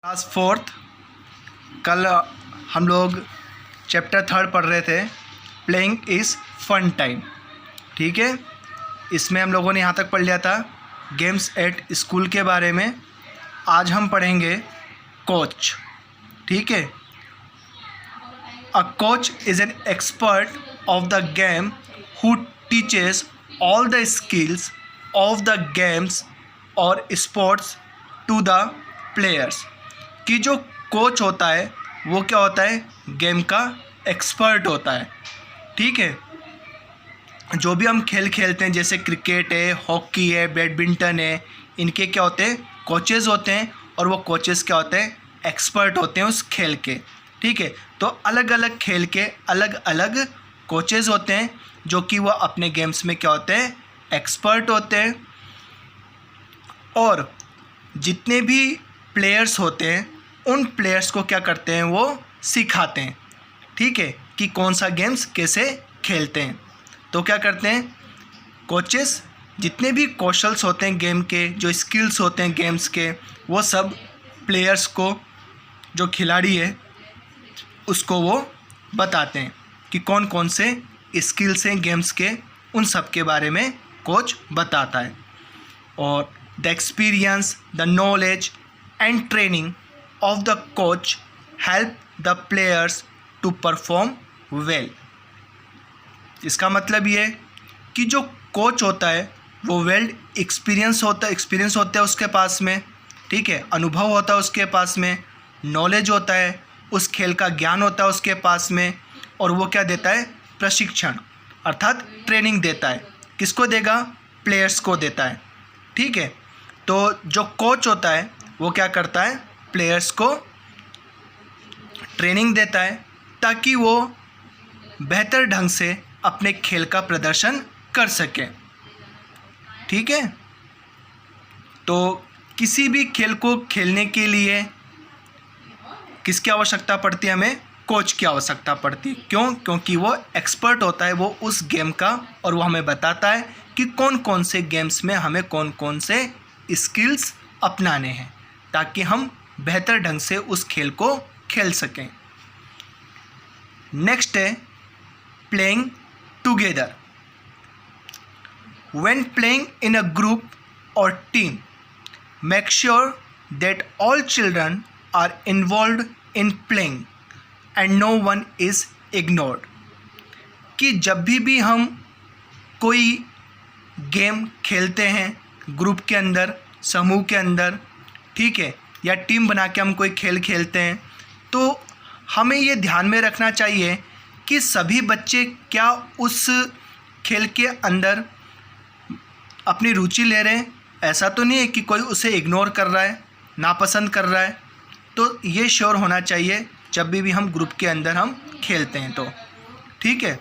Class fourth. कल हम लोग चैप्टर 3 पढ़ रहे थे, प्लेइंग इज़ फन टाइम। ठीक है, इसमें हम लोगों ने यहाँ तक पढ़ लिया था गेम्स एट स्कूल के बारे में। आज हम पढ़ेंगे कोच। ठीक है, a coach is an expert of the game who teaches all the skills of the games और स्पोर्ट्स टू द प्लेयर्स। कि जो कोच होता है वो क्या होता है, गेम का एक्सपर्ट होता है। ठीक है, जो भी हम खेल खेलते हैं जैसे क्रिकेट है, हॉकी है, बैडमिंटन है, इनके क्या होते हैं, कोचेज़ होते हैं। और वो कोचेज़ क्या होते हैं, एक्सपर्ट होते हैं उस खेल के। ठीक है, तो अलग अलग खेल के अलग अलग कोचेज़ होते हैं जो कि वो अपने गेम्स में क्या होते हैं, एक्सपर्ट होते हैं। और जितने भी प्लेयर्स होते हैं उन प्लेयर्स को क्या करते हैं, वो सिखाते हैं। ठीक है, कि कौन सा गेम्स कैसे खेलते हैं। तो क्या करते हैं कोचेस, जितने भी कौशल्स होते हैं गेम के, जो स्किल्स होते हैं गेम्स के, वो सब प्लेयर्स को, जो खिलाड़ी है उसको वो बताते हैं कि कौन कौन से स्किल्स हैं गेम्स के, उन सब के बारे में कोच बताता है। और the experience, the knowledge and training of the coach help the players to perform well. इसका मतलब ये है कि जो कोच होता है वो वेल एक्सपीरियंस होता है उसके पास में। ठीक है, अनुभव होता है उसके पास में, नॉलेज होता है, उस खेल का ज्ञान होता है उसके पास में। और वो क्या देता है, प्रशिक्षण अर्थात ट्रेनिंग देता है। किसको देगा, प्लेयर्स को देता है। ठीक है, तो जो कोच होता है वो क्या करता है, प्लेयर्स को ट्रेनिंग देता है ताकि वो बेहतर ढंग से अपने खेल का प्रदर्शन कर सके। ठीक है, तो किसी भी खेल को खेलने के लिए किसकी आवश्यकता पड़ती है, हमें कोच की आवश्यकता पड़ती है। क्यों, क्योंकि वो एक्सपर्ट होता है वो उस गेम का, और वो हमें बताता है कि कौन कौन से गेम्स में हमें कौन कौन से स्किल्स अपनाने हैं ताकि हम बेहतर ढंग से उस खेल को खेल सकें। नेक्स्ट है playing together. When playing in a group और team, make sure that all children are involved in playing and no one is ignored. कि जब भी हम कोई गेम खेलते हैं ग्रुप के अंदर, समूह के अंदर, ठीक है, या टीम बना के हम कोई खेल खेलते हैं, तो हमें ये ध्यान में रखना चाहिए कि सभी बच्चे क्या उस खेल के अंदर अपनी रुचि ले रहे हैं। ऐसा तो नहीं है कि कोई उसे इग्नोर कर रहा है, नापसंद कर रहा है। तो ये श्योर होना चाहिए जब भी हम ग्रुप के अंदर हम खेलते हैं तो। ठीक है,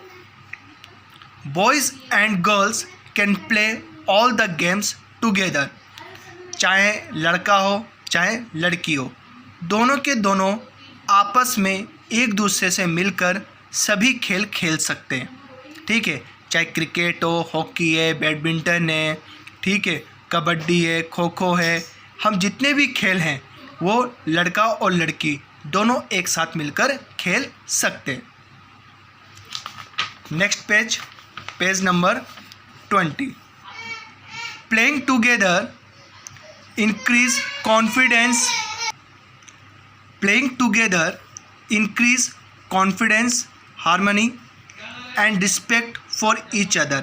boys and girls can play all the games together. चाहे लड़का हो चाहे लड़की हो, दोनों के दोनों आपस में एक दूसरे से मिलकर सभी खेल खेल सकते हैं। ठीक है, चाहे क्रिकेट हो, हॉकी है, बैडमिंटन है, ठीक है, कबड्डी है, खो खो है, हम जितने भी खेल हैं वो लड़का और लड़की दोनों एक साथ मिलकर खेल सकते हैं। Next page number 20। Playing together increase confidence, playing together increase confidence, harmony and respect for each other।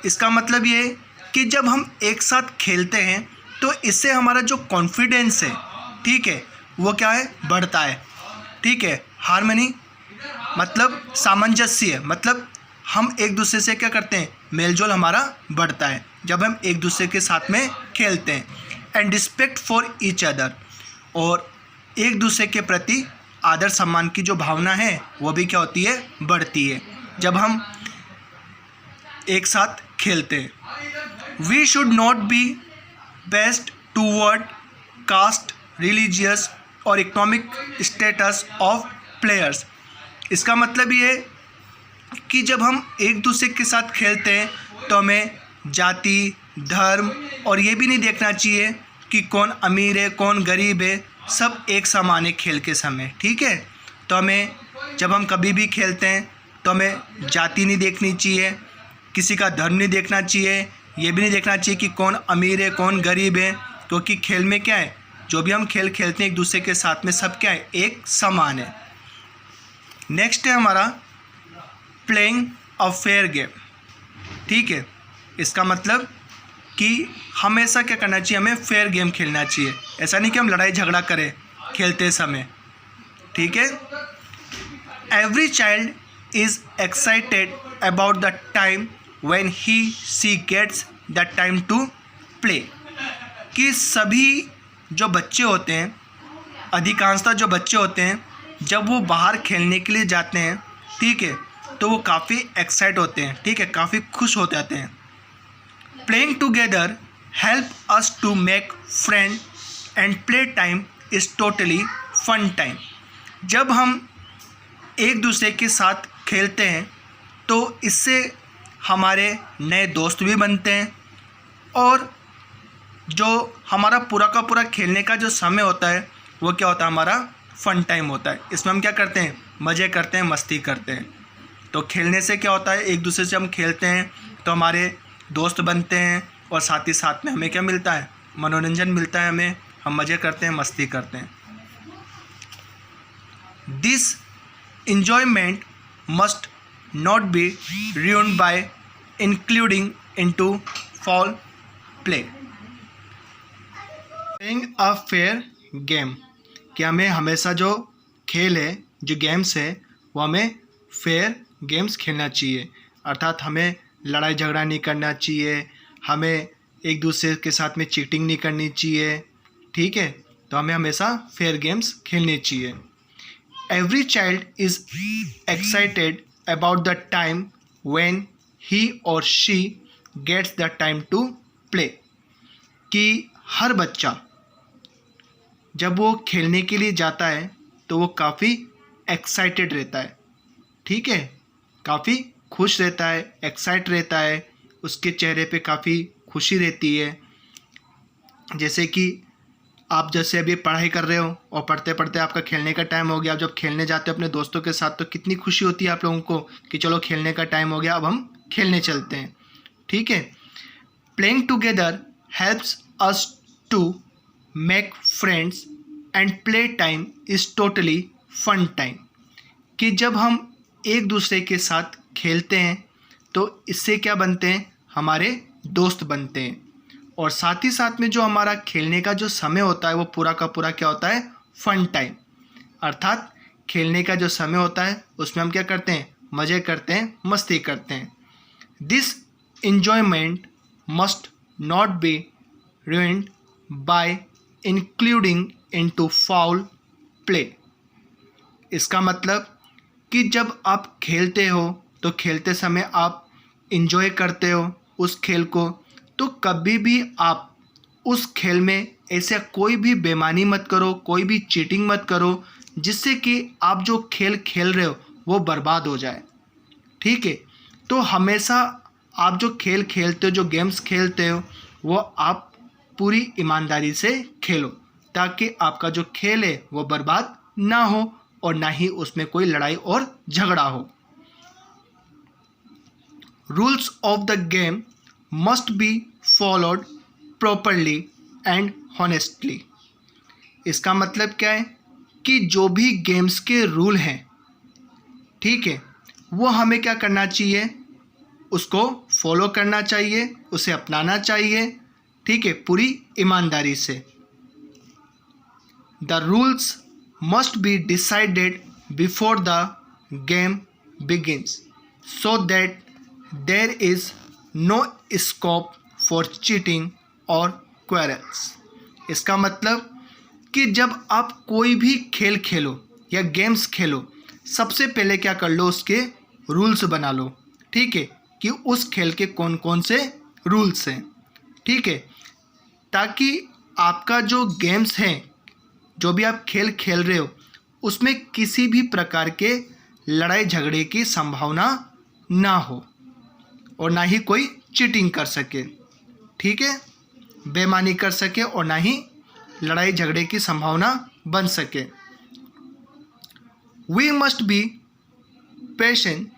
इसका मतलब ये है कि जब हम एक साथ खेलते हैं तो इससे हमारा जो कॉन्फिडेंस है, ठीक है, वो क्या है, बढ़ता है। ठीक है, हार्मनी मतलब सामंजस्य, मतलब हम एक दूसरे से क्या करते हैं, मेलजोल हमारा बढ़ता है जब हम एक दूसरे के साथ में खेलते हैं। And respect for each other, और एक दूसरे के प्रति आदर सम्मान की जो भावना है वो भी क्या होती है, बढ़ती है जब हम एक साथ खेलते हैं। We should not be best toward caste, religious और इकोनॉमिक स्टेटस ऑफ प्लेयर्स। इसका मतलब ये है कि जब हम एक दूसरे के साथ खेलते हैं तो हमें जाति, धर्म और ये भी नहीं देखना चाहिए कि कौन अमीर है कौन गरीब है। सब एक समान है खेल के समय, ठीक है। तो हमें जब हम कभी भी खेलते हैं तो हमें जाति नहीं देखनी चाहिए, किसी का धर्म नहीं देखना चाहिए, ये भी नहीं देखना चाहिए कि कौन अमीर है कौन गरीब है, क्योंकि खेल में क्या है, जो भी हम खेल खेलते हैं एक दूसरे के साथ में सब क्या है, एक समान है। नेक्स्ट है हमारा प्लेइंग अ फेयर गेम, ठीक है। इसका मतलब कि हमेशा क्या करना चाहिए, हमें फेयर गेम खेलना चाहिए। ऐसा नहीं कि हम लड़ाई झगड़ा करें खेलते समय, ठीक है। Every child is excited about the time when he she gets the time to play. कि सभी जो बच्चे होते हैं, अधिकांशतः जो बच्चे होते हैं, जब वो बाहर खेलने के लिए जाते हैं, ठीक है, तो वो काफ़ी एक्साइट होते हैं, ठीक है, काफ़ी खुश हो जाते हैं। Playing together help us to make friend and play time is totally fun time. जब हम एक दूसरे के साथ खेलते हैं तो इससे हमारे नए दोस्त भी बनते हैं, और जो हमारा पूरा का पूरा खेलने का जो समय होता है वो क्या होता है, हमारा फ़न टाइम होता है। इसमें हम क्या करते हैं, मज़े करते हैं, मस्ती करते हैं। तो खेलने से क्या होता है, एक दूसरे से हम खेलते हैं तो हमारे दोस्त बनते हैं, और साथ ही साथ में हमें क्या मिलता है, मनोरंजन मिलता है हमें, हम मज़े करते हैं, मस्ती करते हैं। This enjoyment must not be ruined by including into foul play. Playing a fair game, कि हमें हमेशा जो खेल है, जो गेम्स है, वो हमें फेयर गेम्स खेलना चाहिए। अर्थात हमें लड़ाई झगड़ा नहीं करना चाहिए, हमें एक दूसरे के साथ में चीटिंग नहीं करनी चाहिए, ठीक है। तो हमें हमेशा फेयर गेम्स खेलने चाहिए। Every child is excited about the time when he or she gets the time to play. कि हर बच्चा जब वो खेलने के लिए जाता है तो वो काफ़ी एक्साइटेड रहता है, ठीक है, काफ़ी खुश रहता है, एक्साइट रहता है, उसके चेहरे पे काफ़ी खुशी रहती है। जैसे कि आप जैसे अभी पढ़ाई कर रहे हो और पढ़ते पढ़ते आपका खेलने का टाइम हो गया, जब खेलने जाते हो अपने दोस्तों के साथ तो कितनी खुशी होती है आप लोगों को कि चलो खेलने का टाइम हो गया, अब हम खेलने चलते हैं, ठीक है। Playing together helps us to make friends and play time is totally fun time. कि जब हम एक दूसरे के साथ खेलते हैं तो इससे क्या बनते हैं, हमारे दोस्त बनते हैं, और साथ ही साथ में जो हमारा खेलने का जो समय होता है वो पूरा का पूरा क्या होता है, फन टाइम। अर्थात खेलने का जो समय होता है उसमें हम क्या करते हैं, मज़े करते हैं, मस्ती करते हैं। This enjoyment must not be ruined by including into foul play. इसका मतलब कि जब आप खेलते हो तो खेलते समय आप इंजॉय करते हो उस खेल को, तो कभी भी आप उस खेल में ऐसा कोई भी बेईमानी मत करो, कोई भी चीटिंग मत करो, जिससे कि आप जो खेल खेल रहे हो वो बर्बाद हो जाए, ठीक है। तो हमेशा आप जो खेल खेलते हो, जो गेम्स खेलते हो, वो आप पूरी ईमानदारी से खेलो, ताकि आपका जो खेल है वो बर्बाद ना हो और ना ही उसमें कोई लड़ाई और झगड़ा हो। Rules of the game must be followed properly and honestly. इसका मतलब क्या है कि जो भी गेम्स के रूल हैं, ठीक है, वो हमें क्या करना चाहिए, उसको फॉलो करना चाहिए, उसे अपनाना चाहिए, ठीक है, पूरी ईमानदारी से। The rules must be decided before the game begins so that there is no scope for cheating और क्वेरल्स। इसका मतलब कि जब आप कोई भी खेल खेलो या गेम्स खेलो, सबसे पहले क्या कर लो, उसके रूल्स बना लो, ठीक है, कि उस खेल के कौन कौन से रूल्स हैं, ठीक है, ताकि आपका जो गेम्स हैं, जो भी आप खेल खेल रहे हो, उसमें किसी भी प्रकार के लड़ाई झगड़े की संभावना ना हो और ना ही कोई चीटिंग कर सके, ठीक है, बेईमानी कर सके और ना ही लड़ाई झगड़े की संभावना बन सके। We must be patient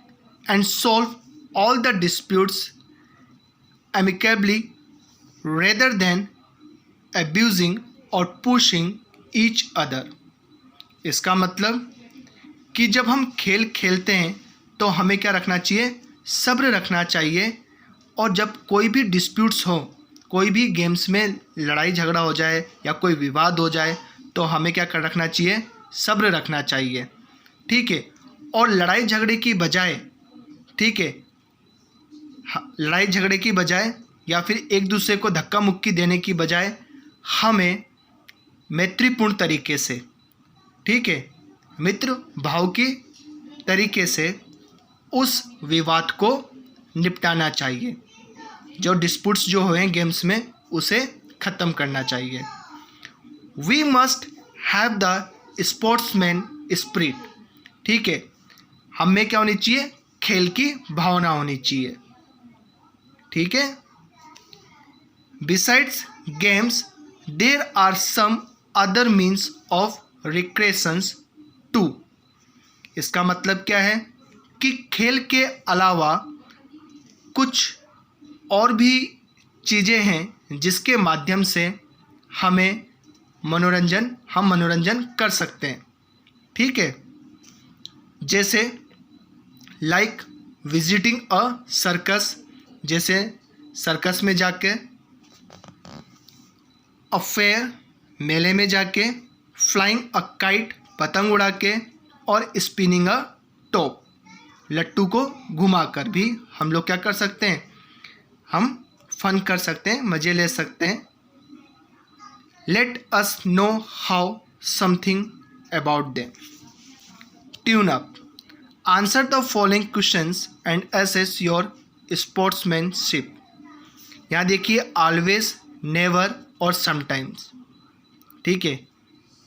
and solve all the disputes amicably rather than abusing और pushing each other। इसका मतलब कि जब हम खेल खेलते हैं तो हमें क्या रखना चाहिए, सब्र रखना चाहिए। और जब कोई भी डिस्प्यूट्स हो, कोई भी गेम्स में लड़ाई झगड़ा हो जाए या कोई विवाद हो जाए, तो हमें क्या कर रखना चाहिए, सब्र रखना चाहिए। ठीक है। और लड़ाई झगड़े की बजाय, ठीक है, लड़ाई झगड़े की बजाय या फिर एक दूसरे को धक्का मुक्की देने की बजाय हमें मैत्रीपूर्ण तरीके से, ठीक है, मित्र भाव की तरीके से उस विवाद को निपटाना चाहिए। जो डिस्प्यूट्स जो हुए हैं गेम्स में, उसे ख़त्म करना चाहिए। We must have the sportsman spirit. ठीक है, हमें क्या होनी चाहिए, खेल की भावना होनी चाहिए। ठीक है। Besides games there are some other means of recreations too. इसका मतलब क्या है कि खेल के अलावा कुछ और भी चीज़ें हैं जिसके माध्यम से हम मनोरंजन कर सकते हैं। ठीक है। जैसे लाइक विजिटिंग अ सर्कस, जैसे सर्कस में जाके, अ फेयर मेले में जाके, फ्लाइंग अ काइट पतंग उड़ा के, और स्पिनिंग अ टॉप लट्टू को घुमाकर भी हम लोग क्या कर सकते हैं, हम फन कर सकते हैं, मज़े ले सकते हैं। Let us know how something about them. Tune up, answer the following questions and assess your sportsmanship. यहाँ देखिए ऑलवेज, नेवर और समटाइम्स। ठीक है,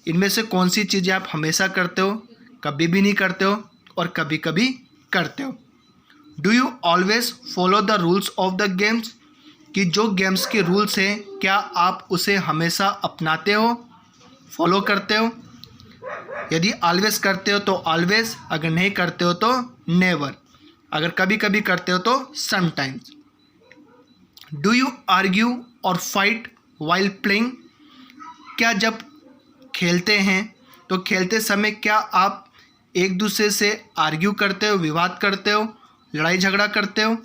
इनमें से कौन सी चीज़ें आप हमेशा करते हो, कभी भी नहीं करते हो, और कभी कभी करते हो। Do you always follow the rules of the games, कि जो गेम्स के रूल्स हैं क्या आप उसे हमेशा अपनाते हो, फॉलो करते हो। यदि ऑलवेज करते हो तो ऑलवेज, अगर नहीं करते हो तो नेवर, अगर कभी कभी करते हो तो समटाइम्स। डू यू आर्ग्यू और फाइट वाइल प्लेइंग, क्या जब खेलते हैं तो खेलते समय क्या आप एक दूसरे से आर्ग्यू करते हो, विवाद करते हो, लड़ाई झगड़ा करते हो।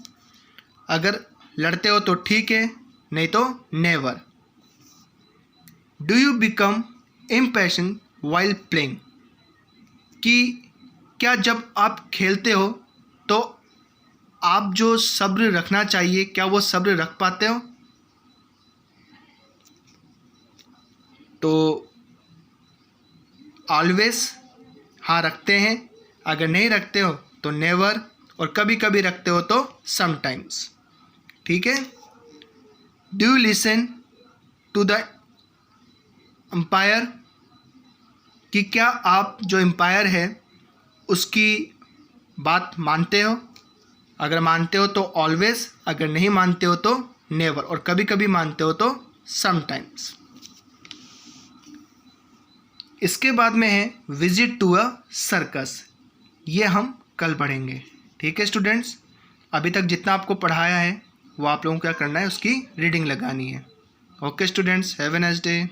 अगर लड़ते हो तो ठीक है, नहीं तो never. Do you become impassioned while playing, कि क्या जब आप खेलते हो तो आप जो सब्र रखना चाहिए, क्या वो सब्र रख पाते हो। तो ऑलवेज हाँ रखते हैं, अगर नहीं रखते हो तो नेवर, और कभी कभी रखते हो तो समटाइम्स। ठीक है। Do you listen to the umpire, कि क्या आप जो एम्पायर है उसकी बात मानते हो। अगर मानते हो तो ऑलवेज, अगर नहीं मानते हो तो नेवर, और कभी कभी मानते हो तो समटाइम्स। इसके बाद में है विजिट टू अ सर्कस, ये हम कल पढ़ेंगे। ठीक है स्टूडेंट्स, अभी तक जितना आपको पढ़ाया है वो आप लोगों को क्या करना है, उसकी रीडिंग लगानी है। Okay students, have a nice day.